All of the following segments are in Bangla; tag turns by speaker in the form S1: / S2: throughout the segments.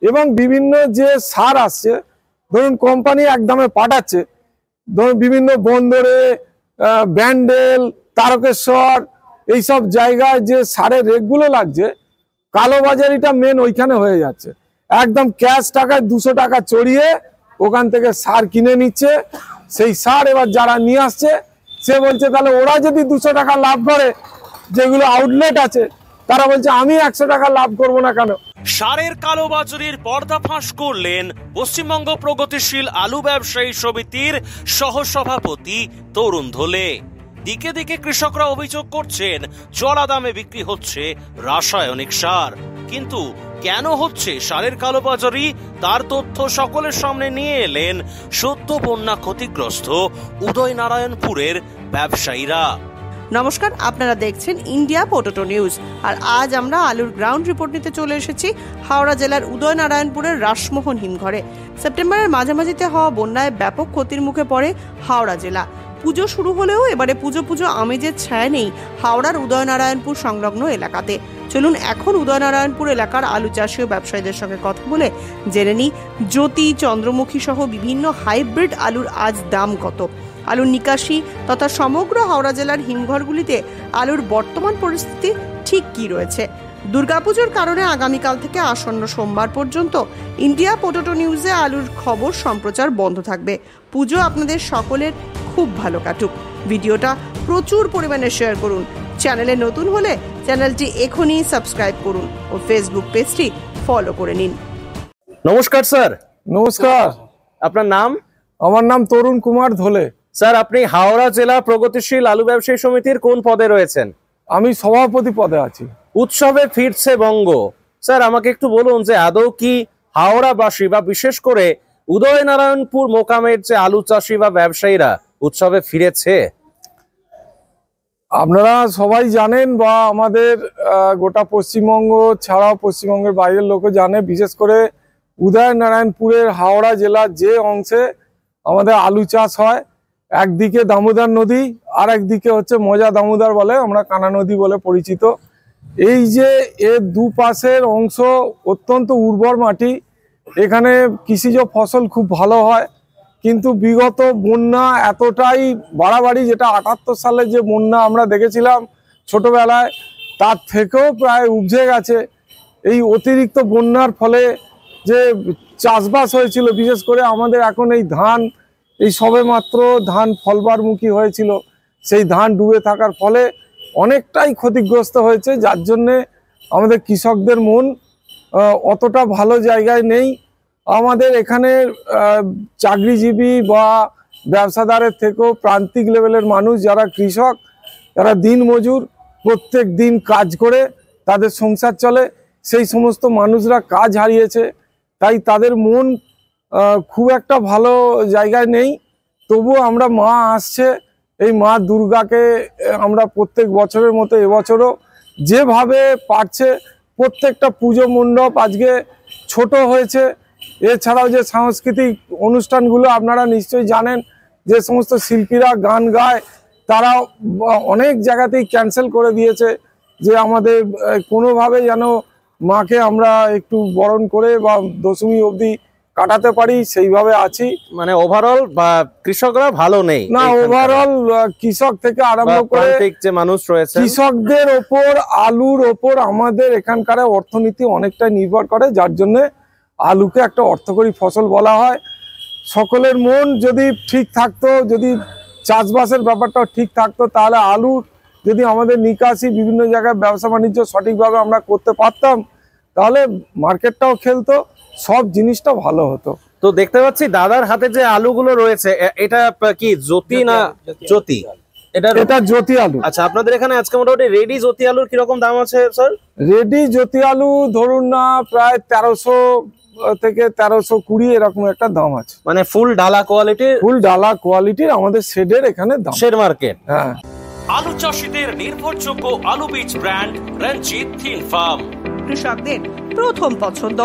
S1: এবং বিভিন্ন যে সার আসছে, ধরুন কোম্পানি একদমে পাঠাচ্ছে, ধরুন বিভিন্ন বন্দরে, ব্যান্ডেল, তারকেশ্বর, এইসব জায়গায় যে সারের রেটগুলো লাগছে, কালোবাজারিটা মেন ওইখানে হয়ে যাচ্ছে। একদম ক্যাশ টাকায় 200 টাকা চড়িয়ে ওখান থেকে সার কিনে নিচ্ছে। সেই সার এবার যারা নিয়ে আসছে, সে বলছে তাহলে ওরা যদি 200 টাকা লাভ করে, যেগুলো আউটলেট আছে তারা বলছে আমি 100 টাকা লাভ করবো না কেন।
S2: সারের কালোবাজারির পর্দাফাঁস করলেন পশ্চিমবঙ্গ প্রগতিশীল আলু ব্যবসায়ী সমিতির সহসভাপতি তরুণ ধলে। দিকে দিকে কৃষকরা অভিযোগ করছেন চড়া দামে বিক্রি হচ্ছে রাসায়নিক সার। কিন্তু কেন হচ্ছে সারের কালোবাজারি, তার তথ্য সকলের সামনে নিয়ে এলেন সদ্য বন্যা ক্ষতিগ্রস্ত উদয়নারায়ণপুরের ব্যবসায়ীরা।
S3: নমস্কার, আপনারা দেখছেন ইন্ডিয়া পোটেটো নিউজ। আর আজ আমরা আলুর গ্রাউন্ড রিপোর্ট নিতে চলে এসেছি হাওড়া জেলার উদয়নারায়ণপুরের রাসমোহন হিমঘরে। সেপ্টেম্বরের মাঝামাঝিতে হওয়া বন্যায় ব্যাপক ক্ষতির মুখে পড়ে হাওড়া জেলা। পুজো শুরু হলেও এবারে পুজো আমেজের ছায়া নেই হাওড়ার উদয়নারায়ণপুর সংলগ্ন এলাকাতে। চলুন এখন উদয়নারায়ণপুর এলাকার আলু চাষী ও ব্যবসায়ীদের সঙ্গে কথা বলে জেনে নিই জ্যোতি, চন্দ্রমুখী সহ বিভিন্ন হাইব্রিড আলুর আজ দাম কত, আলুর নিকাশি তথা সমগ্র হাওড়া জেলার হিমঘরগুলিতে আলুর বর্তমান পরিস্থিতি ঠিক কি রয়েছে। দুর্গাপুজোর কারণে আগামীকাল থেকে আসন্ন সোমবার পর্যন্ত ইন্ডিয়া পোটেটো নিউজে আলুর খবর সম্প্রচার বন্ধ থাকবে। পুজো আপনাদের সকলের খুব ভালো কাটুক। ভিডিওটা প্রচুর পরিমাণে শেয়ার করুন। চ্যানেলে নতুন হলে চ্যানেলটি এখনই সাবস্ক্রাইব করুন ও ফেসবুক পেজটি ফলো করে নিন।
S4: নমস্কার স্যার।
S1: নমস্কার।
S4: আপনার নাম?
S1: আমার নাম তরুণ কুমার ধলে।
S4: স্যার, আপনি হাওড়া জেলা প্রগতিশীল আলু ব্যবসায়ী সমিতির কোন পদে রয়েছেন?
S1: আমি সভাপতি পদে আছি।
S4: উৎসবে ফিরছে বঙ্গ। স্যার, আমাকে একটু বলুন যে আদৌ কি হাওড়াবাসী বা বিশেষ করে উদয়নারায়ণপুর মোকামের যে আলু চাষী বা ব্যবসায়ীরা উৎসবে ফিরেছে?
S1: আপনারা সবাই জানেন বা আমাদের গোটা পশ্চিমবঙ্গ ছাড়াও পশ্চিমবঙ্গের বাইরের লোকও জানে, বিশেষ করে উদয়নারায়ণপুরের হাওড়া জেলার যে অংশে আমাদের আলু চাষ হয়, একদিকে দামোদর নদী আর একদিকে হচ্ছে মজা দামোদর বলে, আমরা কানা নদী বলে পরিচিত। এই যে এর দুপাশের অংশ অত্যন্ত উর্বর মাটি, এখানে কৃষিজ ফসল খুব ভালো হয়। কিন্তু বিগত বন্যা এতটাই বাড়াবাড়ি, যেটা 78 সালে যে বন্যা আমরা দেখেছিলাম ছোটবেলায়, তার থেকেও প্রায় উপজে গেছে। এই অতিরিক্ত বন্যার ফলে যে চাষবাস হয়েছিল, বিশেষ করে আমাদের এখন এই ধান, এই সবে মাত্র ধান ফলবার মুখী হয়েছিল, সেই ধান ডুবে থাকার ফলে অনেকটাই ক্ষতিগ্রস্ত হয়েছে, যার জন্যে আমাদের কৃষকদের মন অতটা ভালো জায়গায় নেই। আমাদের এখানে চাকরিজীবী বা ব্যবসাদারের থেকেও প্রান্তিক লেভেলের মানুষ যারা কৃষক, যারা দিনমজুর, প্রত্যেক দিন কাজ করে তাদের সংসার চলে, সেই সমস্ত মানুষরা কাজ হারিয়েছে। তাই তাদের মন খুব একটা ভালো জায়গায় নেই। তবুও আমরা মা আসছে, এই মা দুর্গাকে আমরা প্রত্যেক বছরের মতো এবছরও যেভাবে পারছে প্রত্যেকটা পুজো মণ্ডপ আজকে ছোট হয়েছে। এছাড়াও যে সাংস্কৃতিক অনুষ্ঠানগুলো আপনারা নিশ্চয়ই জানেন, যে সমস্ত শিল্পীরা গান গায় তারা অনেক জায়গাতেই ক্যান্সেল করে দিয়েছে, যে আমাদের কোনোভাবে যেন মাকে আমরা একটু বরণ করে বা দশমী অবধি কাটাতে পারি, সেইভাবে আছি।
S4: মানে ওভারঅল বা কৃষকরা ভালো নেই
S1: না, ওভারঅল কৃষক থেকে আরম্ভ করে
S4: যে মানুষ রয়েছে,
S1: কৃষকদের ওপর, আলুর ওপর আমাদের এখানকার অর্থনীতি অনেকটাই নির্ভর করে, যার জন্য আলুকে একটা অর্থকরী ফসল বলা হয়। সকলের মন যদি ঠিক থাকতো, যদি চাষবাসের ব্যাপারটাও ঠিক থাকতো, তাহলে আলুর যদি আমাদের নিকাশি বিভিন্ন জায়গায় ব্যবসা বাণিজ্য সঠিকভাবে আমরা করতে পারতাম, তাহলে মার্কেটটাও খেলতো, সব জিনিসটা ভালো হতো।
S4: তো দেখতে পাচ্ছি দাদার হাতে যে আলুগুলো রয়েছে, এটা কি জ্যোতি না জ্যোতি? এটা
S1: জ্যোতি আলু।
S4: আচ্ছা, আপনাদের এখানে আজকে মোটামুটি রেডি জ্যোতি আলুর কিরকম দাম আছে স্যার?
S1: রেডি জ্যোতি আলু ধরুন না প্রায় 1300 থেকে 1320 এরকম একটা দাম আছে।
S4: মানে ফুল ডালা কোয়ালিটির আমাদের শেডের এখানে দাম, শেড মার্কেট।
S1: হ্যাঁ,
S2: আলু চাষীদের নির্ভরযোগ্য আলু বীজ ব্র্যান্ড রঞ্জিত থিন ফার্ম,
S3: কৃষকদের প্রথম পছন্দ।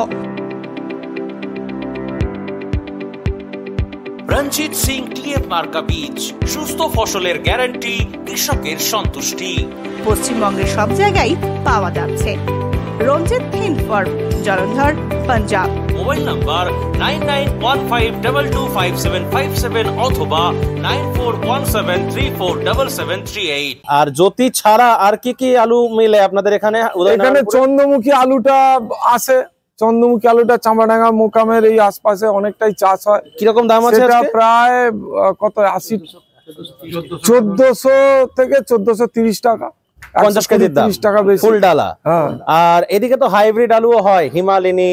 S2: রঞ্জিত সিং টিএফ মার্কা বীজ, সুস্থ ফসলের গ্যারান্টি, কৃষকের সন্তুষ্টি।
S3: পশ্চিমবঙ্গের সব জায়গায় পাওয়া যাচ্ছে। Ranjit Hind farm, Jalandhar, Punjab.
S2: Mobile number 9915225757 অথবা 9417347738।
S4: আর জ্যোতি ছাড়া আর কি কি আলু মিলে আপনাদের এখানে?
S1: এখানে চন্দ্রমুখী আলুটা আছে, চন্দ্রমুখী আলুটা চামড়াডাঙ্গা মোকামের এই আশপাশে অনেকটাই চাষ হয়।
S4: কিরকম দাম আছে?
S1: সেটা প্রায় কত 80 1400 থেকে 1430 টাকা,
S4: 50 কেজির দাম,
S1: 30 টাকা বেশি
S4: ফুল ডালা।
S1: হ্যাঁ,
S4: আর এদিকে তো হাইব্রিড আলুও হয়, হিমালিনী,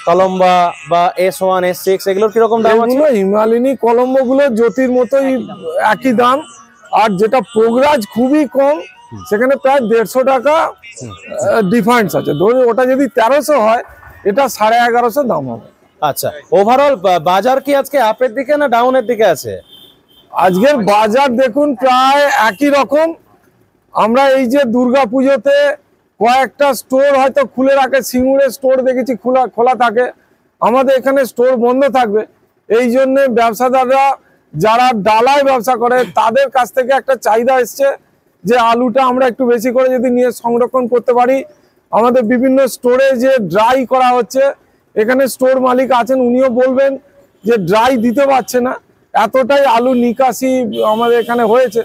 S4: কলম্বা বা S1 S6, এগুলোর কিরকম দাম আছে?
S1: এগুলো হিমালিনী কলম্বো গুলো জ্যোতির মতোই একই দাম, আর যেটা পোগরাজ খুবই কম, সেখানে প্রায় 150 টাকা ডিফারেন্স আছে। ধরুন ওটা যদি 1300 হয়, এটা 1150 দাম হবে।
S4: আচ্ছা, ওভারঅল বাজার কি আজকে আপের দিকে না ডাউনের দিকে আছে?
S1: আজকের বাজার দেখুন প্রায় একই রকম। আমরা এই যে দুর্গা পুজোতে কয়েকটা স্টোর হয়তো খুলে রাখে, সিঙ্গুরের স্টোর দেখেছি খোলা থাকে, আমাদের এখানে স্টোর বন্ধ থাকবে। এই জন্য ব্যবসাদাররা যারা ডালায় ব্যবসা করে তাদের কাছ থেকে একটা চাহিদা এসছে যে আলুটা আমরা একটু বেশি করে যদি নিয়ে সংরক্ষণ করতে পারি। আমাদের বিভিন্ন স্টোরে যে ড্রাই করা হচ্ছে, এখানে স্টোর মালিক আছেন, উনিও বলবেন যে ড্রাই দিতে পারছে না, এতটাই আলু নিকাশি আমাদের এখানে হয়েছে,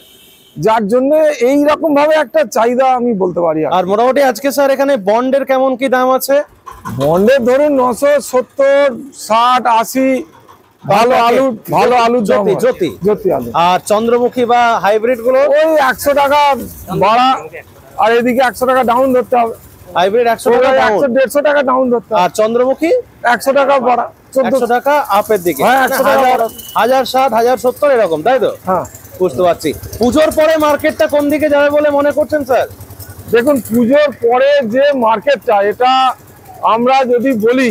S1: যার জন্য এই রকম ভাবে একটা চাহিদা আমি বলতে পারি।
S4: আর মোটামুটি আজকে স্যার এখানে বন্ডের কেমন কি দাম আছে?
S1: বন্ডের ধরুন 970, 60, 80 ভালো আলু জ্যোতি আলু।
S4: আর চন্দ্রমুখী বা হাইব্রিড গুলো
S1: ওই 100 টাকা বাড়া, আর এদিকে 100 টাকা ডাউন ধরতে হবে।
S4: হাইব্রিড 100 টাকা ডাউন,
S1: 100-150 টাকা ডাউন ধরতে হবে।
S4: আর চন্দ্রমুখী
S1: 100 টাকা বাড়া,
S4: 100 টাকা আপের দিকে।
S1: হ্যাঁ, 100 টাকা বাড়া।
S4: 1060, 1070 এরকম, তাই তো?
S1: হ্যাঁ,
S4: বুঝতে পারছি। পুজোর পরে মার্কেটটা কোন দিকে যাবে বলে মনে করছেন স্যার?
S1: দেখুন পুজোর পরে যে মার্কেটটা, এটা আমরা যদি বলি,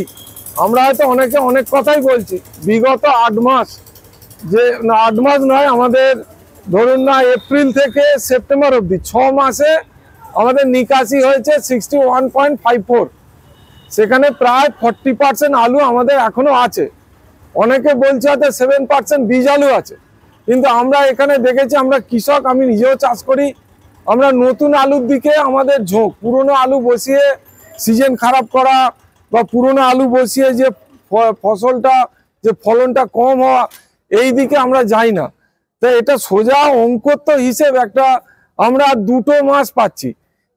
S1: আমরা হয়তো অনেকে অনেক কথাই বলছি, বিগত 8 মাস, যে 8 মাস নয়, আমাদের ধরুন না এপ্রিল থেকে সেপ্টেম্বর অবধি 6 মাসে আমাদের নিকাশি হয়েছে 61.54। সেখানে প্রায় 40% আলু আমাদের এখনো আছে। অনেকে বলছে হয়তো 7% বীজ আলু আছে, কিন্তু আমরা এখানে দেখেছি, আমরা কৃষক, আমি নিজেও চাষ করি, আমরা নতুন আলুর দিকে আমাদের ঝোঁক। পুরনো আলু বসিয়ে সিজন খারাপ করা বা পুরনো আলু বসিয়ে যে ফসলটা, যে ফলনটা কম হওয়া, এই দিকে আমরা যাই না। তো এটা সোজা অঙ্কত্ব হিসেব একটা, আমরা 2 মাস পাচ্ছি।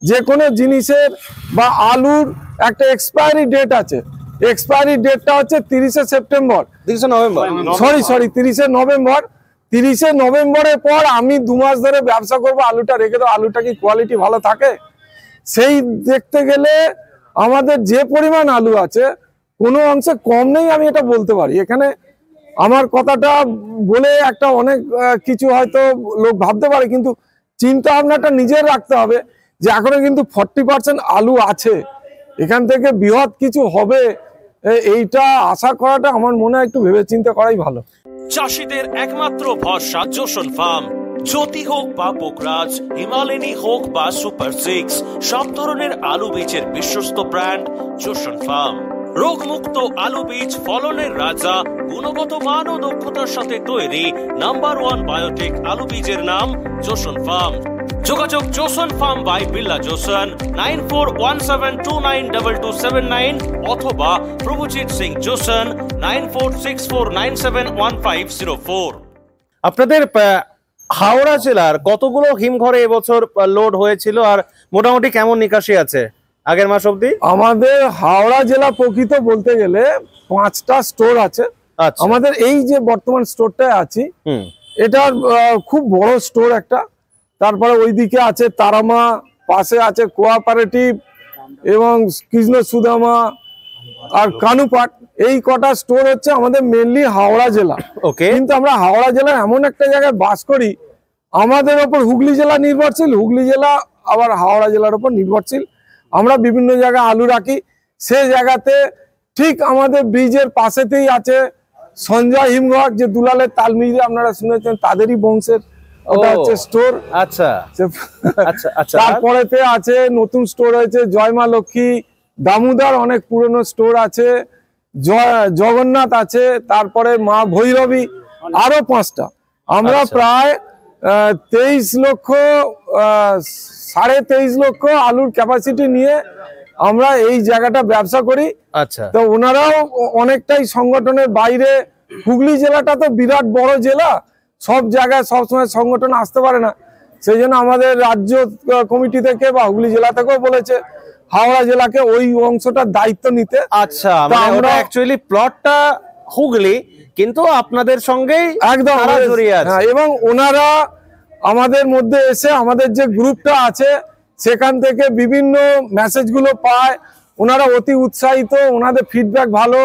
S1: যে কোনো জিনিসের বা আলুর একটা এক্সপায়ারি ডেট আছে, এক্সপায়ারি ডেটটা হচ্ছে 30 সেপ্টেম্বর,
S4: 30 নভেম্বর,
S1: সরি 30 নভেম্বর। 30 নভেম্বরের পর আমি 2 মাস ধরে ব্যবসা করবো, আলুটা রেখে দাও, আলুটা কি কোয়ালিটি ভালো থাকে? সেই দেখতে গেলে আমাদের যে পরিমাণ আলু আছে, কোনো অংশে কম নেই, আমি এটা বলতে পারি। এখানে আমার কথাটা বলে একটা অনেক কিছু হয়তো লোক ভাবতে পারে, কিন্তু চিন্তা ভাবনাটা নিজের রাখতে হবে যে এখনো কিন্তু 40% আলু আছে, এখান থেকে বৃহৎ কিছু হবে, এইটা আশা করাটা আমার মনে হয় একটু ভেবে চিন্তা করাই ভালো।
S2: চাষিদের একমাত্র ভরসা জোসন ফার্ম। জ্যোতি হোক বা পোকরাজ, হিমালয়নী হোক বা সুপার 6, সব ধরনের আলু বীজের বিশ্বস্ত ব্র্যান্ড জোসন ফার্ম। রোগমুক্ত আলু বীজ, ফলনের রাজা, গুণগত মান ও দক্ষতার সাথে তৈরি নাম্বার 1 বায়োটেক আলু বীজের নাম জোসন ফার্ম। যোগাযোগ Joseon farm by Billah Joseon, 9417292279 অথবা প্রভুজিৎ সিং জোসন, 9464971504।
S4: আপনাদের হাওড়া জেলার কতগুলো হিমঘরে এবছর লোড হয়েছিল, আর মোটামুটি কেমন নিকাশি আছে আগের মাস অবধি?
S1: আমাদের হাওড়া জেলা প্রকৃত বলতে গেলে 5টা স্টোর আছে।
S4: আচ্ছা,
S1: আমাদের এই যে বর্তমান স্টোরটায় আছি, এটা খুব বড় স্টোর একটা। তারপরে ওইদিকে আছে তারামা, পাশে আছে কোঅপারেটিভ এবং কৃষ্ণ সুদামা আর কানুপাট। এই কটা স্টোর হচ্ছে আমাদের মেনলি হাওড়া জেলা।
S4: ওকে,
S1: কিন্তু আমরা হাওড়া জেলার এমন একটা জায়গায় বাস করি, আমাদের ওপর হুগলি জেলা নির্ভরশীল, হুগলি জেলা আবার হাওড়া জেলার ওপর নির্ভরশীল। আমরা বিভিন্ন জায়গায় আলু রাখি, সেই জায়গাতে ঠিক আমাদের ব্রিজের পাশেতেই আছে সঞ্জয় হিমঘর, যে দুলালের তালমিরে আপনারা শুনেছেন, তাদেরই বংশের ওটা হচ্ছে স্টোর।
S4: আচ্ছা আচ্ছা আচ্ছা।
S1: তারপরেতে আছে নতুন স্টোর হয়েছে জয়মা লক্ষ্মী, দামোদর অনেক পুরনো স্টোর আছে, জগন্নাথ আছে, তারপরে মা ভৈরবী, আরো 5টা। আমরা প্রায় 23 লক্ষ 23.5 লক্ষ আলুর ক্যাপাসিটি নিয়ে আমরা এই জায়গাটা ব্যবসা করি।
S4: আচ্ছা,
S1: তো ওনারাও অনেকটাই সংগঠনের বাইরে, হুগলি জেলাটা তো বিরাট বড় জেলা, সব জায়গায় সবসময় সংগঠন আসতে পারে না, সেই জন্য আমাদের রাজ্য কমিটি থেকে বা হুগলি জেলা থেকেও বলেছে হাওড়া জেলাকে ওই অংশটার দায়িত্ব নিতে।
S4: আচ্ছা,
S1: তো
S4: মানে
S1: আমরা
S4: ওটা অ্যাকচুয়ালি প্লটটা হুগলি, কিন্তু আপনাদের সঙ্গেই
S1: একদম
S4: তারা জড়িয়ে আছে।
S1: হ্যাঁ, এবং ওনারা আমাদের মধ্যে এসে আমাদের যে গ্রুপটা আছে সেখান থেকে বিভিন্ন মেসেজগুলো পায়, ওনারা অতি উৎসাহিত, ওনাদের ফিডব্যাক ভালো,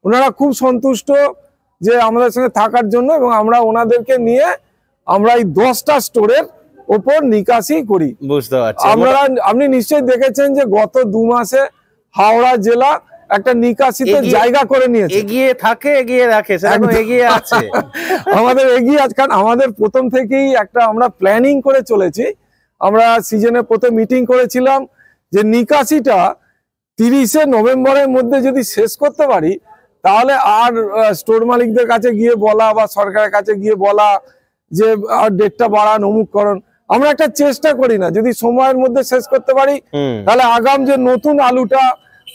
S1: ওনারা খুব সন্তুষ্ট যে আমাদের সঙ্গে থাকার জন্য, এবং আমরা ওনাদেরকে নিয়ে আমরা এই 10টা স্টোরের ওপর নিকাশি করি।
S4: বুঝতে পারছি।
S1: আপনি নিশ্চয়ই দেখেছেন যে গত 2 মাসে হাওড়া জেলা একটা নিকাশিতে জায়গা করে নিয়েছে।
S4: এগিয়ে থাকে, এগিয়ে রাখে, সেরকম এগিয়ে আছে।
S1: আমাদের এগিয়ে আছে, কারণ আমাদের প্রথম থেকেই একটা আমরা প্ল্যানিং করে চলেছি। আমরা সিজনে প্রথম মিটিং করেছিলাম যে নিকাশিটা 30শে নভেম্বরের মধ্যে যদি শেষ করতে পারি, তাহলে আর স্টোর মালিকদের কাছে গিয়ে বলা বা সরকারের কাছে গিয়ে বলা যে আর ডেটটা বাড়ান, অমুক করুন, আমরা একটা চেষ্টা করি না। যদি সময়ের মধ্যে শেষ করতে পারি, তাহলে আগাম যে নতুন আলুটা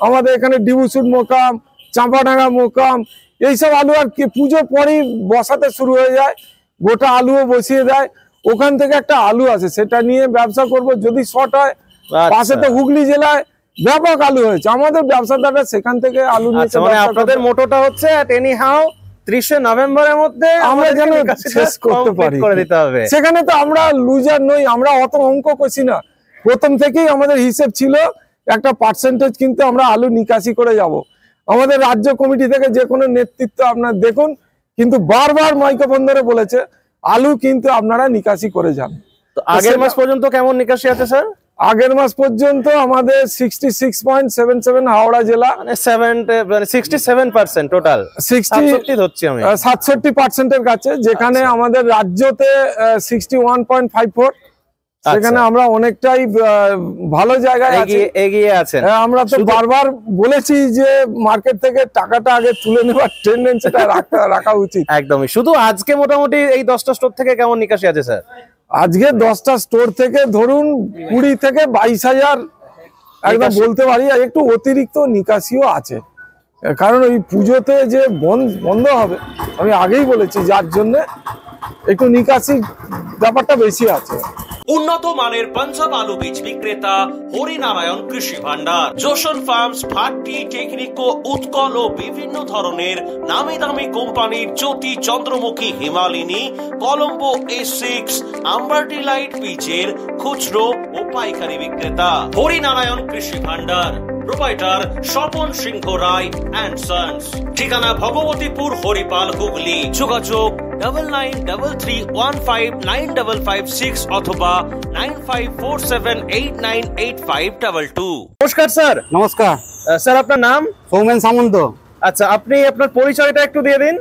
S1: আমাদের এখানে ডিবুসুড মোকাম, চাঁপাডাঙ্গা মোকাম, এইসব আলু আর কি পুজোর পরেই বসাতে শুরু হয়ে যায়, গোটা আলুও বসিয়ে দেয়, ওখান থেকে একটা আলু আসে, সেটা নিয়ে ব্যবসা করব যদি শর্ট হয়। পাশে তো হুগলি জেলায় ব্যাপক আলু হয়েছে, আমাদের ব্যবসাদাররা সেখান থেকে আলু নিয়ে।
S4: মানে আপনাদের মোটোটা হচ্ছে এট এনি হাউ 30শে নভেম্বরের মধ্যে
S1: আমরা যেন শেষ করতে পারি,
S4: করে দিতে হবে।
S1: সেখানে তো আমরা লুজার নই, আমরা অত অঙ্ক কষি না, প্রথম থেকেই আমাদের হিসেব ছিল একটা পার্সেন্টেজ কিন্তু আমরা আলু নিকাশি করে যাব। আমাদের রাজ্য কমিটি থেকে যে কোনো নেতৃত্ব আপনার দেখুন, কিন্তু বারবার মাইক্রোফোন ধরে বলেছে আলু কিন্তু আপনারা নিকাশি করে যান।
S4: তো আগের মাস পর্যন্ত কেমন নিকাশি আছে স্যার?
S1: আগের মাস পর্যন্ত আমাদের 66.77 হাওড়া জেলা,
S4: মানে 67% টোটাল, 67 ধরছি আমি,
S1: 67% কাছে, যেখানে আমাদের রাজ্যতে 61.54, সেখানে আমরা অনেকটাই ভালো জায়গায়
S4: এগিয়ে আছেন।
S1: আমরা তো বারবার বলেছি যে মার্কেট থেকে টাকাটা আগে তুলে নেওয়ার টেন্ডেন্সিটা রাখা উচিত।
S4: একদমই। শুধু আজকে মোটামুটি এই 10টা স্টোর থেকে কেমন নিকাশি আছে স্যার?
S1: আজকে 10টা স্টোর থেকে ধরুন 20 থেকে 22,000 একদম বলতে পারি, আর একটু অতিরিক্ত নিকাশিও আছে, কারণ ওই পুজোতে যে বন্ধ হবে আমি আগেই বলেছি, যার জন্য একটু নিকাশি ব্যাপারটা বেশি আছে।
S2: উন্নত মানের পাঞ্জাব আলু বীজ বিক্রেতা হরিনারায়ণ কৃষি ভান্ডার, জোশন ফার্মস, ভাট্টি, টেকনিকো, উৎকল ও বিভিন্ন ধরনের নামি দামি কোম্পানির জ্যোতি, চন্দ্রমুখী, হিমালিনী, কলম্বো A6, আম্বারটি লাইট বীজের খুচরো ও পাইকারি বিক্রেতা। Harinarayan Krishi Bhandar, proprietor Swapan Singha Roy and sons, ঠিকানা ভগবতীপুর, হরিপাল, হুগলি। যোগাযোগ 9933159556 অথবা 9547898522।
S4: নমস্কার স্যার।
S5: নমস্কার
S4: স্যার, আপনার নাম?
S5: সৌমেন সামন্ত।
S4: আচ্ছা, আপনি আপনার পরিচয়টা একটু দিয়ে দিন।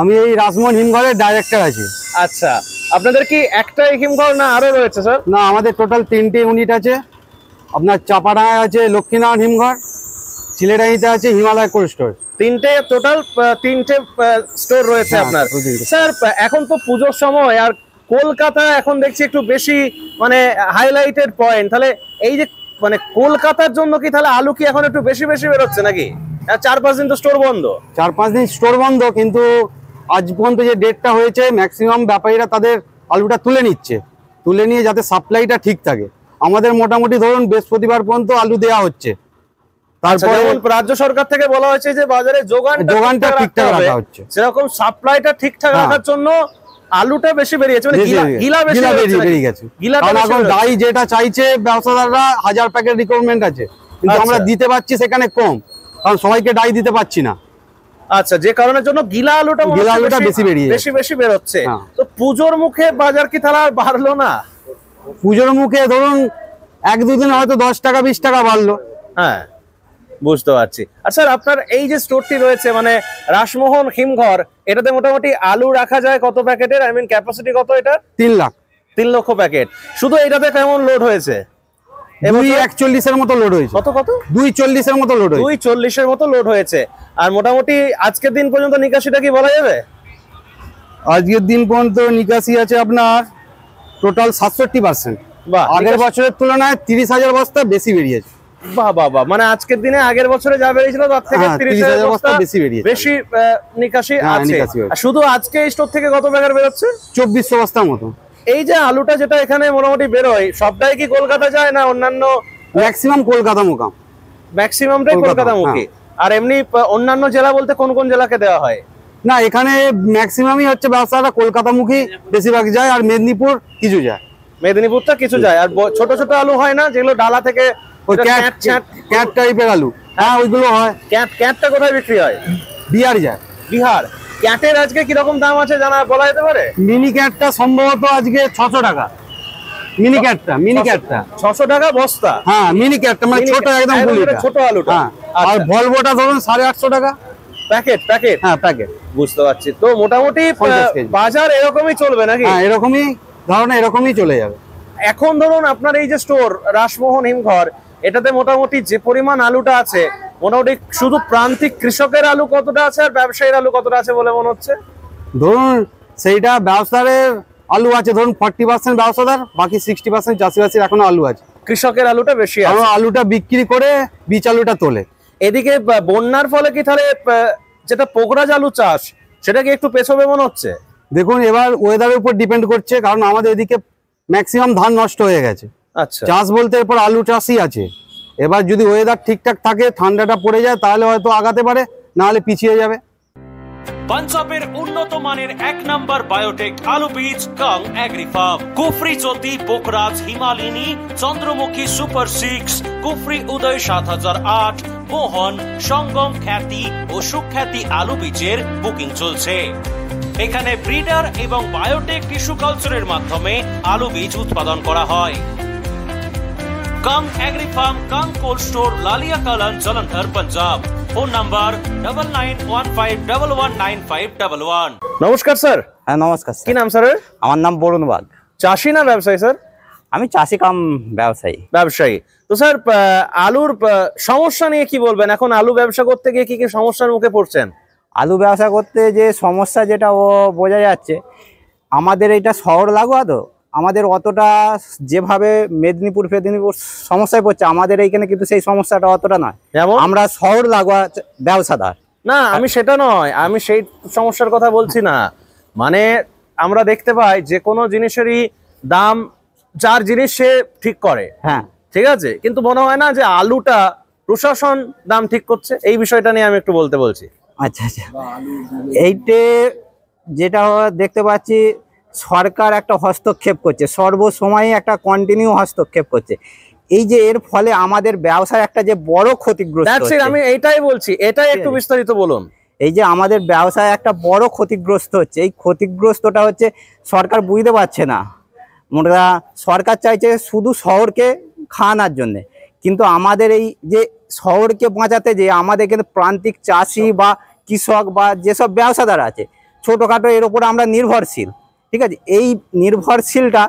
S5: আমি এই রাসমোহন হিমঘরের ডাইরেক্টর আছি।
S4: আচ্ছা, আপনাদের কি একটাই হিমঘর না আরো রয়েছে স্যার?
S5: না, আমাদের টোটাল 3টে ইউনিট আছে। আপনার চাপাডাঙ্গায় আছে লক্ষ্মীনারায়ণ হিমঘর, চিলেডাঙ্গিতে আছে হিমালয় কোল্ড স্টোর।
S4: টোটাল 3টে স্টোর রয়েছে আপনার। স্যার, এখন তো পুজোর সময়, আর কলকাতা এখন দেখছি একটু বেশি মানে হাইলাইটেড পয়েন্ট, তাহলে এই যে মানে কলকাতার জন্য কি তাহলে আলু কি এখন একটু বেশি বেরোচ্ছে নাকি? 4-5 দিন তো স্টোর বন্ধ।
S5: 4-5 দিন স্টোর বন্ধ, কিন্তু আজ পর্যন্ত যে ডেটটা হয়েছে ম্যাক্সিমাম ব্যাপারীরা তাদের আলুটা তুলে নিচ্ছে, তুলে নিয়ে যাতে সাপ্লাইটা ঠিক থাকে। আমাদের মোটামুটি ধরুন বৃহস্পতিবার পর্যন্ত আলু দেওয়া হচ্ছে।
S4: তারপরে রাজ্য সরকার থেকে বলা হয়েছে যে বাজারে যোগানটা ঠিকঠাক রাখা হচ্ছে, সেরকম সাপ্লাইটা ঠিকঠাক রাখার জন্য আলুটা বেশি বেরিয়েছে, মানে গিলা বেরিয়ে গেছে। কারণ এখন দাই যেটা চাইছে ব্যবসাদাররা 1000 প্যাকেট রিকোয়ারমেন্ট আছে, কিন্তু আমরা দিতে পারছি সেখানে কম, কারণ সবাইকে ডাই দিতে পারছি না। আচ্ছা, যে কারণের জন্য গিলা আলুটা বেশি বেরোচ্ছে। তো পুজোর মুখে বাজার কি তাহলে আর বাড়লো না?
S5: পুজোর মুখে ধরুন 1-2 দিন হয়তো 10 টাকা 20 টাকা বাড়লো।
S4: হ্যাঁ, বুঝতে পারছি। আর স্যার, আপনার এই যে স্টোরটি রয়েছে মানে রাসমোহন হিমঘর, এটাতে মোটামুটি আলু রাখা যায় কত প্যাকেটের? আই মিন ক্যাপাসিটি কত এটা?
S5: 3 লক্ষ
S4: প্যাকেট। শুধু এটাতে কেমন লোড হয়েছে?
S5: 241 মতো লোড হয়েছে।
S4: কত
S5: 240 মতো লোড হয়েছে।
S4: 240 মতো লোড হয়েছে। আর মোটামুটি আজকের দিন পর্যন্ত নিকাশিটা কি বলা যাবে?
S5: আজকের দিন পর্যন্ত নিকাশি আছে আপনার টোটাল 67%। আগের বছরের তুলনায় 30,000 বস্তা বেশি বেরিয়েছে।
S4: বাহ বাহ বাহ, মানে আজকের দিনে আগের বছরে যা বেরিয়েছিল তার থেকে 30,000 বস্তা বেশি নিকাশি আছে। শুধু আজকে এই স্টোর থেকে কত ব্যাগের বেরোচ্ছে?
S5: 2400 বস্তার মতো।
S4: এই যে আলুটা যেটা এখানে মোটামুটি বেরোয়, সবটাই কি কলকাতা যায় না অন্যান্য?
S5: ম্যাক্সিমাম কলকাতা মুখা,
S4: ম্যাক্সিমামটাই কলকাতা মুখী। আর এমনি অন্যান্য জেলা বলতে কোন কোন জেলাকে দেওয়া হয়?
S5: না, এখানে ম্যাক্সিমামই হচ্ছে ব্যবসাটা কলকাতামুখী বেশিরভাগ যায়, আর মেদিনীপুর কিছু যায়।
S4: মেদিনীপুরটা কিছু যায়। আর ছোট ছোট আলু হয় না যেগুলো ডালা থেকে
S5: ক্যাট টাইপের আলু? হ্যাঁ, ওইগুলো হয়।
S4: ক্যাটটা কোথায় বিক্রি হয়?
S5: বিহার যায়।
S4: বিহার। ক্যাটের আজকে কিরকম দাম আছে জানা বলা যেতে পারে?
S5: মিনি ক্যাটটা সম্ভবত আজকে 600 টাকা। মিনি ক্যাটটা
S4: 600 টাকা বস্তা।
S5: হ্যাঁ, মিনি ক্যাটটা মানে ছোট, একদম
S4: ছোট আলুটা।
S5: আর ভলভোটা ধরুন 850 টাকা
S4: প্যাকেট। হ্যাঁ, প্যাকেট, বুঝতে পারছি। তো মোটামুটি বাজার এরকমই চলবে নাকি?
S5: হ্যাঁ, এরকমই ধরনের, এরকমই চলে যাবে।
S4: এখন ধরুন আপনার এই যে স্টোর রাসমোহন হিমঘর, এটাতে মোটামুটি যে পরিমাণ আলুটা আছে, মোটামুটি শুধু প্রান্তিক কৃষকের আলু কতটা আছে আর ব্যবসায়ীর আলু কতটা আছে বলে মনে হচ্ছে?
S5: ধরুন সেইটা ব্যবসায়ের আলু আছে, ধরুন 40% ব্যবসাদার, বাকি 60% চাষিবাসীর এখনো আলু আছে।
S4: কৃষকের আলুটা বেশি আছে।
S5: আলুটা বিক্রি করে বীজ আলুটা তোলে।
S4: এদিকে বন্যার ফলে কি তাহলে যেটা পোকরাজ আলু চাষ সেটা কি একটু পেছবে মনে হচ্ছে?
S5: দেখুন, এবার ওয়েদারের উপর ডিপেন্ড করছে, কারণ আমাদের এদিকে ম্যাক্সিমাম ধান নষ্ট হয়ে গেছে।
S4: আচ্ছা,
S5: চাষ বলতে এরপর আলু চাষই আছে। এবার যদি ওয়েদার ঠিকঠাক থাকে, ঠান্ডাটা পড়ে যায়, তাহলে হয়তো আগাতে পারে, না হলে পিছিয়ে যাবে।
S2: পাঞ্জাবের উন্নত মানের 1 নম্বর বায়োটেক আলু বীজ কাং এগ্রিফার্ম, কুফরি জ্যোতি, পোকরাজ, হিমালিনী, চন্দ্রমুখী সুপার 6, কুফরি উদয় 7008, মোহন, সঙ্গম খ্যাতি ও সুখ্যাতি আলু বীজের বুকিং চলছে। এখানে ব্রিডার এবং বায়োটেক টিস্যু কালচারের মাধ্যমে আলু বীজ উৎপাদন করা হয়। Kang agrifarm, Kang cold store, Lalian Kalan, Jalandhar, Punjab. Phone number 9915119511।
S4: নমস্কার স্যার।
S6: হ্যাঁ, নমস্কার স্যার।
S4: কি নাম স্যার?
S6: আমার নাম বরুণ বাগ।
S4: চাষি না ব্যবসায়ী স্যার?
S6: আমি চাষি কাম ব্যবসায়ী।
S4: ব্যবসায়ী। তো স্যার, আলুর সমস্যা নিয়ে কি বলবেন? এখন আলু ব্যবসা করতে গিয়ে কি কি সমস্যার মুখে পড়ছেন?
S6: আলু ব্যবসা করতে যে সমস্যা যেটা বোঝা যাচ্ছে, আমাদের এটা শহর লাগোয়া, তো আমাদের অতটা যেভাবে মেদিনীপুর সমস্যায় পড়ছে, আমাদের এইখানে কিন্তু সেই সমস্যাটা অতটা নয়। আমরা শহর লাগোয়া ব্যবসাদার
S4: না, আমি সেটা নয়, আমি সেই সমস্যার কথা বলছি না। মানে আমরা দেখতে পাই যে কোনো জিনিসেরই দাম যার জিনিস সে ঠিক করে।
S6: হ্যাঁ,
S4: ঠিক আছে, কিন্তু মনে হয় না যে আলুটা প্রশাসন দাম ঠিক করছে? এই বিষয়টা নিয়ে আমি একটু বলছি।
S6: আচ্ছা, এইটা যেটা দেখতে পাচ্ছি, সরকার একটা হস্তক্ষেপ করছে, সর্বসময় একটা কন্টিনিউ হস্তক্ষেপ করছে। এই যে এর ফলে আমাদের ব্যবসায় একটা যে বড় ক্ষতিগ্রস্ত,
S4: আমি এইটাই বলছি, এটাই একটু বিস্তারিত বলুন।
S6: এই যে আমাদের ব্যবসায় একটা বড় ক্ষতিগ্রস্ত হচ্ছে, এই ক্ষতিগ্রস্তটা হচ্ছে সরকার বুঝতে পারছে না। সরকার চাইছে শুধু শহরকে খাওয়ানোর জন্য, কিন্তু আমাদের এই যে শহরকে বাঁচাতে, যে আমাদের এখানে প্রান্তিক চাষি বা কৃষক বা যেসব ব্যবসাদার আছে ছোটোখাটো, এর উপর আমরা নির্ভরশীল। ঠিক আছে, এই নির্ভরশীলটা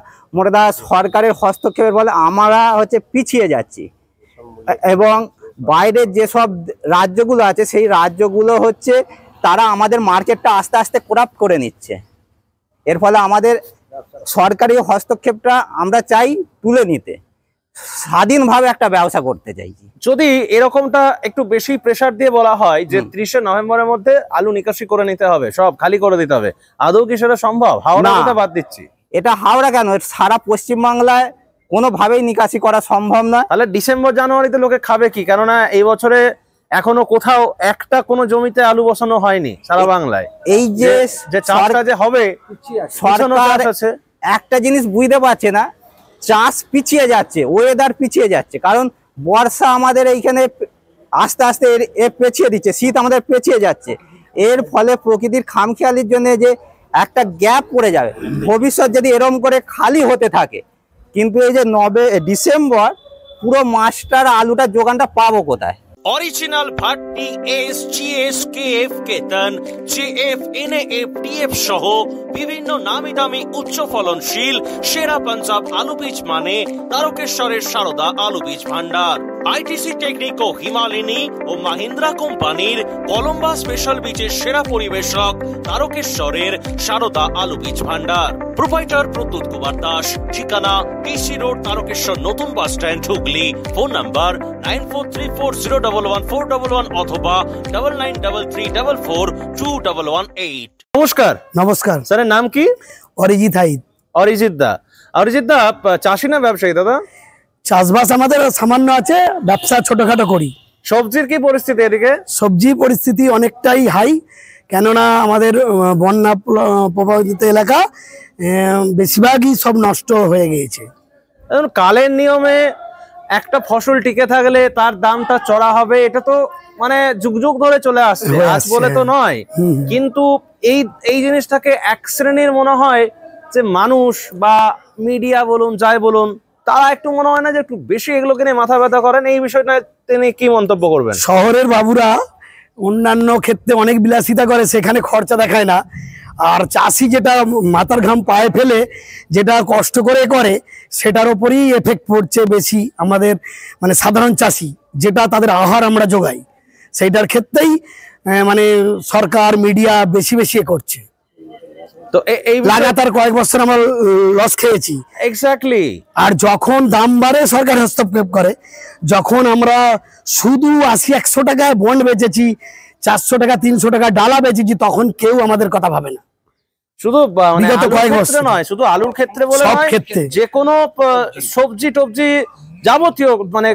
S6: সরকারের হস্তক্ষেপের ফলে আমরা হচ্ছে পিছিয়ে যাচ্ছি, এবং বাইরের যেসব রাজ্যগুলো আছে সেই রাজ্যগুলো হচ্ছে তারা আমাদের মার্কেটটা আস্তে আস্তে করাপ্ট করে নিচ্ছে। এর ফলে আমাদের সরকারি হস্তক্ষেপটা আমরা চাই তুলে নিতে, স্বাধীনভাবে একটা ব্যবসা করতে চাইছি।
S4: যদি এরকমটা একটু বেশি প্রেসার দিয়ে বলা হয় যে 30শে নভেম্বরের মধ্যে আলু নিকাশি করে নিতে হবে, সব খালি করে দিতে হবে, আদৌ কি সেটা সম্ভব? হাওড়া বাদ দিচ্ছি।
S6: এটা হাওড়া কেন, সারা পশ্চিমবাংলায় কোনোভাবেই নিকাশি করা সম্ভব না।
S4: তাহলে ডিসেম্বর জানুয়ারিতে লোকে খাবে কি? কেননা এই বছরে এখনো কোথাও একটা কোনো জমিতে আলু বসানো হয়নি সারা বাংলায়।
S6: এই যে
S4: চাষটা যে হবে,
S6: সরকার একটা জিনিস বুঝতে পারছে না, চাষ পিছিয়ে যাচ্ছে, ওয়েদার পিছিয়ে যাচ্ছে। কারণ বর্ষা আমাদের এইখানে আস্তে আস্তে পেছিয়ে দিচ্ছে, শীত আমাদের পেছিয়ে যাচ্ছে। এর ফলে প্রকৃতির খামখেয়ালির জন্য যে একটা গ্যাপ পড়ে যাবে, ভবিষ্যৎ যদি এরম করে খালি হতে থাকে, কিন্তু এই যে ডিসেম্বর পুরো মাসটার আলুটার যোগানটা পাবো কোথায়?
S2: Original Bhatti S, GS, KF, কেতন, জেএফ, এনএএফ, টিএফ সহ বিভিন্ন নামি দামি উচ্চ ফলনশীল সেরা পাঞ্জাব আলু বীজ মানে তারকেশ্বরের সারদা আলু বীজ ভান্ডার। আইটিসি টেকনিকো, হিমালিনী ও মাহিন্দ্রা কোম্পানির কলম্বা স্পেশাল বীজের সেরা পরিবেশক তারকেশ্বরের সারদা আলু বীজ ভান্ডার। প্রোপাইটার প্রত্যুৎ কুমার দাস, ঠিকানা টিসি রোড, তারকেশ্বর নতুন bus stand, Hooghly. Phone number 9434011411 অথবা 9933442118।
S4: নমস্কার।
S7: নমস্কার।
S4: স্যারের নাম কি?
S7: অরিজিৎ হাইদ।
S4: অরিজিৎ দা, অরিজিৎ দা চাষি না ব্যবসায়ী দাদা?
S7: চাষবাস আমাদের সামান্য আছে, ব্যবসা ছোটখাটো করি।
S4: সবজির কি পরিস্থিতি এদিকে?
S7: সবজি পরিস্থিতি অনেকটাই হাই, কেননা আমাদের বন্যা প্রভাবিত এলাকা, বেশিরভাগই সব নষ্ট হয়ে গিয়েছে।
S4: কালের নিয়মে একটা ফসল টিকে থাকলে তার দামটা চড়া হবে, এটা তো মানে যুগ যুগ ধরে চলে আসছে, আজ বলে তো নয়। কিন্তু এই জিনিসটাকে এক শ্রেণীর মনে হয় যে মানুষ বা মিডিয়া বলুন যাই বলুন, তারা একটু মনে হয় না যে একটু বেশি এগুলোকে নিয়ে মাথা ব্যথা করেন। এই বিষয়টা তিনি কি মন্তব্য করবেন?
S7: শহরের বাবুরা অন্যান্য ক্ষেত্রে অনেক বিলাসিতা করে, সেখানে খরচা দেখায় না। আর চাষি যেটা মাথার ঘাম পায়ে ফেলে যেটা কষ্ট করে সেটার ওপরই এফেক্ট পড়ছে বেশি আমাদের, মানে সাধারণ চাষি যেটা তাদের আহার আমরা যোগাই, সেইটার ক্ষেত্রেই মানে সরকার মিডিয়া বেশি করছে।
S4: তো এই
S7: লাগাতার কয়েক বছর আমরা লস খেয়েছি।
S4: এক্স্যাক্টলি।
S7: আর যখন দাম বাড়ে সরকার হস্তক্ষেপ করে, যখন আমরা শুধু 80-100 টাকায় বন্ড বেচেছি, 400 টাকা 300 টাকা ডালা বেচেছি, তখন কেউ আমাদের কথা ভাবে না।
S4: শুধু নয়, শুধু আলুর ক্ষেত্রে বলে নয়, যে কোনো সবজি টবজি যাবতীয় মানে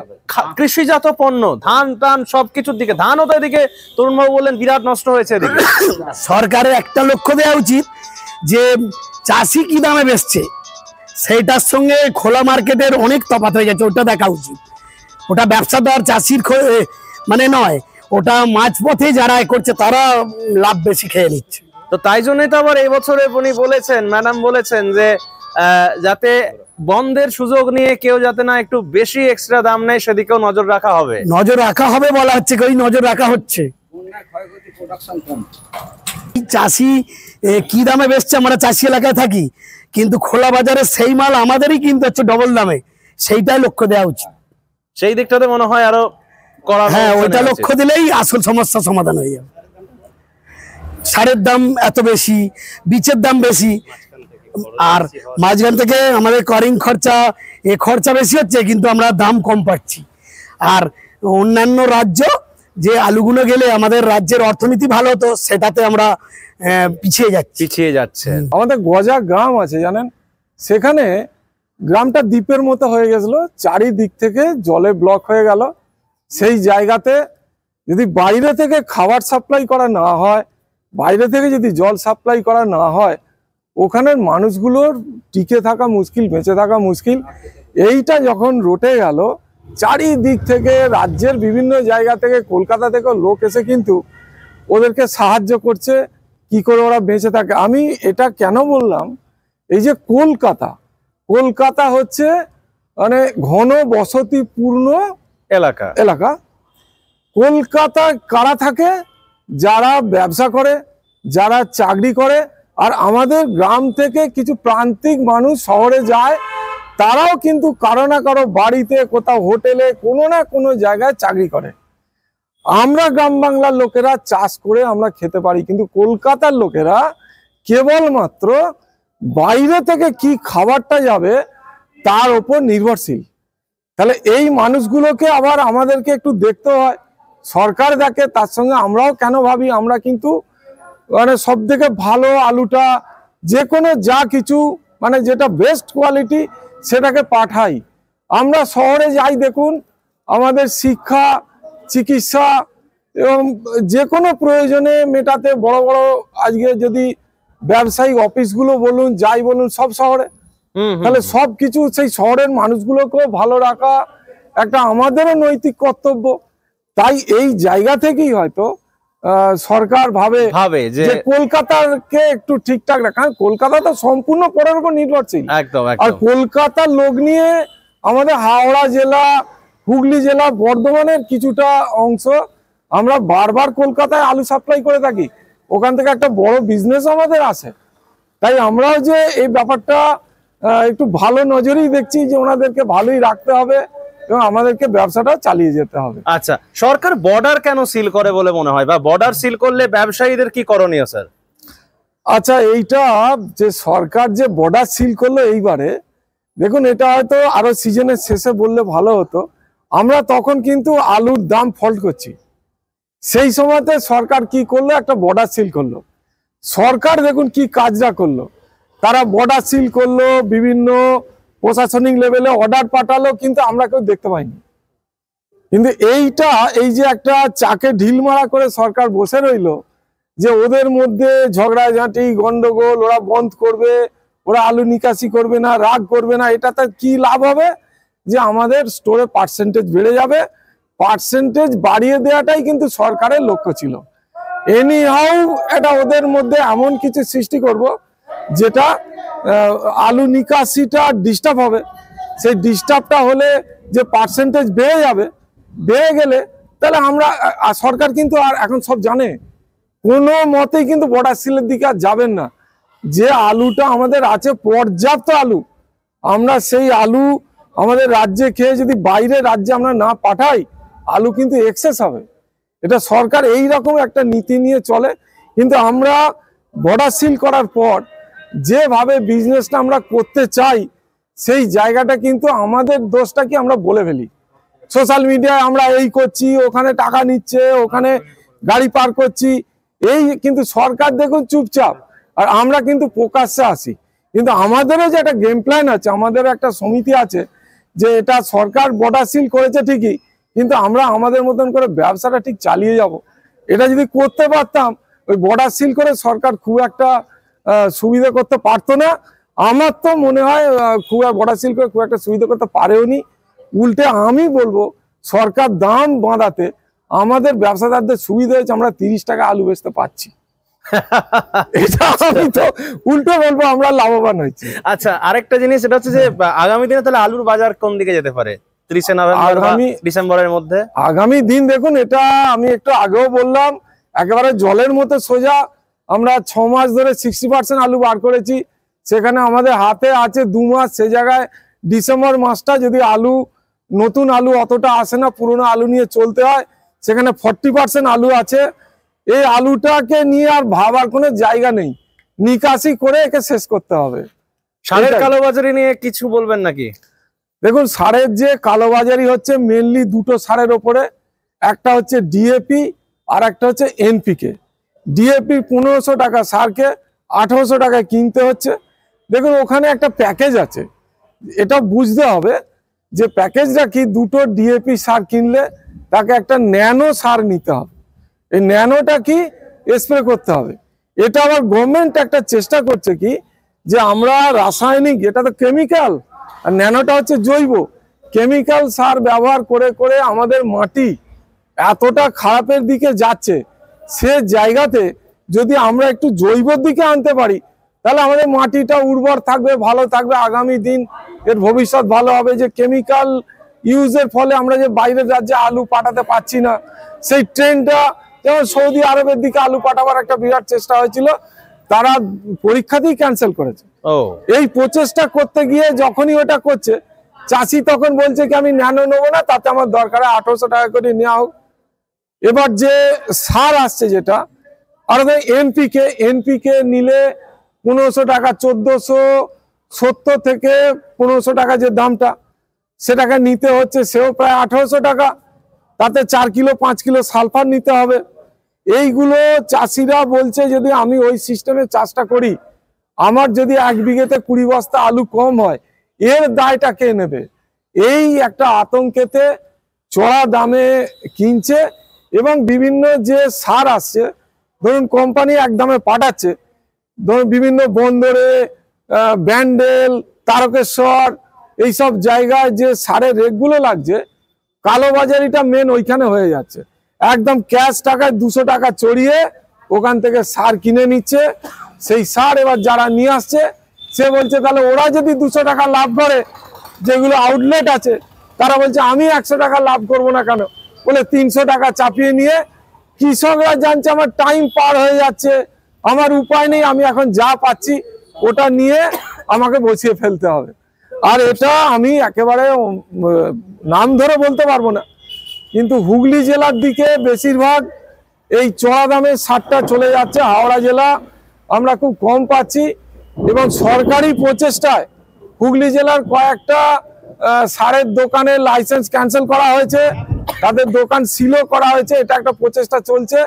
S4: কৃষিজাত পণ্য, ধান টান সবকিছুর দিকে, ধানও তো এদিকে তরুণবাবু বললেন বিরাট নষ্ট হয়েছে এদিকে।
S7: সরকারের একটা লক্ষ্য দেওয়া উচিত যে চাষি কি দামে বেচছে, সেইটার সঙ্গে খোলা মার্কেটের অনেক তফাৎ হয়ে যাচ্ছে, ওটা দেখা উচিত। ওটা ব্যবসাদার চাষির মানে নয়, ওটা মাঝপথে যারা করছে তারা লাভ বেশি খেয়ে নিচ্ছে।
S4: তো তাই জন্যই তো আবার এই বছরে উনি বলেছেন, ম্যাডাম বলেছেন যে যাতে বন্ধের সুযোগ নিয়ে কেউ যাতে না একটু বেশি এক্সট্রা দাম নেয়, সেদিকেও নজর রাখা হবে।
S7: নজর রাখা হবে বলা হচ্ছে, ওই নজর রাখা হচ্ছে। চাষি কি দামে বেচছে, আমরা চাষি এলাকায় থাকি, কিন্তু খোলা বাজারে সেই মাল আমাদেরই কিনতে হচ্ছে ডবল দামে, সেইটাই লক্ষ্য দেওয়া উচিত।
S4: সেই দিকটাতে মনে হয় আরো করা,
S7: হ্যাঁ ওইটা লক্ষ্য দিলেই আসল সমস্যা সমাধান হয়ে যাবে। সারের দাম এত বেশি, বীজের দাম বেশি, আর মাঝখান থেকে আমাদের করিং খরচা, খরচা বেশি হচ্ছে, কিন্তু আমরা দাম কম পাচ্ছি। আর অন্যান্য রাজ্য যে আলুগুলো গেলে আমাদের রাজ্যের অর্থনীতি ভালো হতো, সেটাতে আমরা পিছিয়ে যাচ্ছে।
S1: আমাদের গজা গ্রাম আছে জানেন, সেখানে গ্রামটা দ্বীপের মতো হয়ে গেছিল, চারিদিক থেকে জলে ব্লক হয়ে গেল। সেই জায়গাতে যদি বাইরে থেকে খাবার সাপ্লাই করা না হয়, বাইরে থেকে যদি জল সাপ্লাই করা না হয়, ওখানের মানুষগুলোর টিকে থাকা মুশকিল, বেঁচে থাকা মুশকিল। এইটা যখন রটে গেল, চারিদিক থেকে রাজ্যের বিভিন্ন জায়গা থেকে, কলকাতা থেকে লোক এসে কিন্তু ওদেরকে সাহায্য করছে কি করে ওরা বেঁচে থাকে। আমি এটা কেন বললাম, এই যে কলকাতা হচ্ছে মানে ঘন বসতিপূর্ণ এলাকা। কলকাতা কারা থাকে? যারা ব্যবসা করে, যারা চাকরি করে। আর আমাদের গ্রাম থেকে কিছু প্রান্তিক মানুষ শহরে যায়, তারাও কিন্তু কারো না কারো বাড়িতে, কোথাও হোটেলে, কোনো না কোনো জায়গায় চাকরি করে। আমরা গ্রাম বাংলার লোকেরা চাষ করে আমরা খেতে পারি, কিন্তু কলকাতার লোকেরা কেবলমাত্র বাইরে থেকে কি খাবারটা যাবে তার উপর নির্ভরশীল। তাহলে এই মানুষগুলোকে আবার আমাদেরকে একটু দেখতে হয়। সরকার দেখে, তার সঙ্গে আমরাও কেন ভাবি, আমরা কিন্তু মানে সব থেকে ভালো আলুটা, যে কোনো যা কিছু মানে যেটা বেস্ট কোয়ালিটি সেটাকে পাঠাই। আমরা শহরে যাই, দেখুন আমাদের শিক্ষা, চিকিৎসা এবং যে কোনো প্রয়োজনে মেটাতে বড় বড় আজকে যদি ব্যবসায়িক অফিসগুলো বলুন, যাই বলুন, সব শহরে। তাহলে সব কিছু সেই শহরের মানুষগুলোকেও ভালো রাখা একটা আমাদেরও নৈতিক কর্তব্য। তাই এই জায়গা থেকেই হয়তো সরকার ভাবে যে কলকাতাকে একটু ঠিকঠাক রাখা। কলকাতা তো সম্পূর্ণ পরের উপর নির্ভরশীল। আর কলকাতার লোক নিয়ে আমাদের হাওড়া জেলা, হুগলি জেলা, বর্ধমানের কিছুটা অংশ আমরা বারবার কলকাতায় আলু সাপ্লাই করে থাকি। ওখান থেকে একটা বড় বিজনেস আমাদের আসে। তাই আমরাও যে এই ব্যাপারটা একটু ভালো নজরেই দেখছি যে ওনাদেরকে ভালোই রাখতে হবে এবং আমাদেরকে ব্যবসাটা চালিয়ে যেতে হবে।
S4: আচ্ছা, সরকার বর্ডার কেন সিল করে বলে মনে হয়, বা বর্ডার সিল করলে ব্যবসায়ীদের কি করণীয় স্যার?
S1: আচ্ছা, এইটা যে সরকার যে বর্ডার সিল করলো এইবারে, দেখুন এটা হয়তো আরো সিজনের শেষে বললে ভালো হতো। আমরা তখন কিন্তু আলুর দাম ফল্ট করছি, সেই সময়তে সরকার কি করলো, একটা বর্ডার সিল করলো। সরকার দেখুন কি কাজটা করলো, তারা বর্ডার সিল করলো, বিভিন্ন প্রশাসনিক লেভেলে অর্ডার পাঠালো, কিন্তু আমরা কেউ দেখতে পাইনি। কিন্তু এইটা, এই যে একটা চাকে ঢিল মারা করে সরকার বসে রইলো, যে ওদের মধ্যে ঝগড়াঝাঁটি গন্ডগোল, ওরা বন্ধ করবে, ওরা আলু নিকাশি করবে না, রাগ করবে না, এটাতে কি লাভ হবে, যে আমাদের স্টোরে পার্সেন্টেজ বেড়ে যাবে। পার্সেন্টেজ বাড়িয়ে দেওয়াটাই কিন্তু সরকারের লক্ষ্য ছিল। এনি হাউ এটা ওদের মধ্যে এমন কিছু সৃষ্টি করব যেটা আলু নিকাশিটা ডিস্টার্ব হবে। সেই ডিস্টার্বটা হলে যে পার্সেন্টেজ বেড়ে যাবে, বেড়ে গেলে তাহলে আমরা, সরকার কিন্তু আর এখন সব জানে, কোনো মতেই কিন্তু বর্ডার সিলের দিকে আর যাবেন না। যে আলুটা আমাদের আছে পর্যাপ্ত আলু, আমরা সেই আলু আমাদের রাজ্যে খেয়ে যদি বাইরের রাজ্যে আমরা না পাঠাই, আলু কিন্তু এক্সেস হবে। এটা সরকার এই রকম একটা নীতি নিয়ে চলে। কিন্তু আমরা বর্ডার সিল করার পর যেভাবে বিজনেসটা আমরা করতে চাই, সেই জায়গাটা কিন্তু আমাদের দোষটা কি আমরা বলে ফেলি। সোশ্যাল মিডিয়ায় আমরা এই করছি, ওখানে টাকা নিচ্ছে, ওখানে গাড়ি পার করছি, এই কিন্তু সরকার দেখুন চুপচাপ, আর আমরা কিন্তু প্রকাশ্যে আসি। কিন্তু আমাদেরও যে একটা গেম প্ল্যান আছে, আমাদেরও একটা সমিতি আছে, যে এটা সরকার বর্ডার সিল করেছে ঠিকই, কিন্তু আমরা আমাদের মতন করে ব্যবসাটা ঠিক চালিয়ে যাব। এটা যদি করতে পারতাম, ওই বর্ডার সিল করে সরকার খুব একটা সুবিধা করতে পারতো না। আমার তো মনে হয় খুব বর্ডার সিল করে খুব একটা সুবিধা করতে পারেও নি। উল্টে আমি বলবো, সরকার দাম বাঁধাতে আমাদের ব্যবসাদারদের সুবিধা হয়েছে, আমরা 30 টাকা আলু বেচতে পারছি। এটা আমি তো উল্টো বলবো, আমরা লাভবান হয়েছি।
S4: আচ্ছা, আরেকটা জিনিস, এটা হচ্ছে যে আগামী দিনে তাহলে আলুর বাজার কোন দিকে যেতে পারে 30 নভেম্বর বা ডিসেম্বরের মধ্যে?
S1: আগামী দিন দেখুন, এটা আমি একটু আগেও বললাম, একেবারে জলের মতো সোজা। আমরা 6 মাস ধরে 60% আলু বার করেছি, সেখানে আমাদের হাতে আছে 2 মাস। সে জায়গায় ডিসেম্বর মাসটা যদি আলু, নতুন আলু অতটা আসে না, পুরোনো আলু নিয়ে চলতে হয়, সেখানে 40% আলু আছে। এই আলুটাকে নিয়ে আর ভাবার কোনো জায়গা নেই, নিকাশি করে একে শেষ করতে হবে।
S4: সারের কালোবাজারি নিয়ে কিছু বলবেন নাকি?
S1: দেখুন, সারের যে কালোবাজারি হচ্ছে মেনলি দুটো সারের ওপরে, একটা হচ্ছে ডিএপি আর একটা হচ্ছে এনপিকে। ডিএপি 1500 টাকা সারকে 1800 টাকায় কিনতে হচ্ছে। দেখুন, ওখানে একটা প্যাকেজ আছে, এটা বুঝতে হবে যে প্যাকেজটা কি। দুটো ডিএপি সার কিনলে তাকে একটা ন্যানো সার নিতে হবে। এই ন্যানোটা কি, স্প্রে করতে হবে। এটা আবার গভর্নমেন্ট একটা চেষ্টা করছে কি, যে আমরা রাসায়নিক, এটা তো কেমিক্যাল, আর ন্যানোটা হচ্ছে জৈব। কেমিক্যাল সার ব্যবহার করে করে আমাদের মাটি এতটা খারাপের দিকে যাচ্ছে, সে জায়গাতে যদি আমরা একটু জৈবর দিকে আনতে পারি, তাহলে আমাদের মাটিটা উর্বর থাকবে, ভালো থাকবে, আগামী দিন এর ভবিষ্যৎ ভালো হবে। যে কেমিক্যাল ইউজের ফলে আমরা যে বাইরের রাজ্যে আলু পাঠাতে পারছি না, সেই ট্রেনটা, যেমন সৌদি আরবের দিকে আলু পাঠাবার একটা বিরাট চেষ্টা হয়েছিল, তারা পরীক্ষাতেই ক্যান্সেল করেছে। এই প্রচেষ্টা করতে গিয়ে যখনই ওটা করছে, চাষি তখন বলছে কি আমি ন্যানো নেবো না, তাতে আমার দরকার 1800 টাকা করে নেওয়া হোক। এবার যে সার আসছে যেটা, আর এনপিকে, এনপিকে নিলে 1500 টাকা, 1470 থেকে 1500 টাকা যে দামটা, সেটাকে নিতে হচ্ছে, সেও প্রায় 1800 টাকা। তাতে 4 কিলো 5 কিলো সালফার নিতে হবে। এইগুলো চাষিরা বলছে, যদি আমি ওই সিস্টেমে চাষটা করি, আমার যদি 1 বিঘেতে 20 বস্তা আলু কম হয়, এর দায়টা কে নেবে? এই একটা আতঙ্কেতে চড়া দামে কিনছে। এবং বিভিন্ন যে সার আসছে, ধরুন কোম্পানি এক দামে পাঠাচ্ছে, ধরুন বিভিন্ন বন্দরে, ব্যান্ডেল, তারকেশ্বর, এইসব জায়গায় যে সারের রেটগুলো লাগছে, কালোবাজারিটা মেন ওইখানে হয়ে যাচ্ছে। একদম ক্যাশ টাকায় 200 টাকা চড়িয়ে ওখান থেকে সার কিনে নিচ্ছে। সেই সার এবার যারা নিয়ে আসছে, সে বলছে তাহলে ওরা যদি 200 টাকা লাভ করে, যেগুলো আউটলেট আছে, তারা বলছে আমি 100 টাকা লাভ করব না কেন, বলে 300 টাকা চাপিয়ে নিয়ে কৃষকরা জানছে আমার টাইম পার হয়ে যাচ্ছে, আমার উপায় নেই, আমি এখন যা পাচ্ছি ওটা নিয়ে আমাকে বসিয়ে ফেলতে হবে। আর এটা আমি একেবারে নাম ধরে বলতে পারবো না, কিন্তু হুগলি জেলার দিকে বেশিরভাগ এই চড়া দামের সারটা চলে যাচ্ছে। হাওড়া জেলা আমরা খুব কম পাচ্ছি, এবং সরকারি প্রচেষ্টায় হুগলি জেলার কয়েকটা সারের দোকানের লাইসেন্স ক্যান্সেল করা হয়েছে, তাদের দোকান সিলও করা হয়েছে। এটা একটা প্রচেষ্টা চলছে।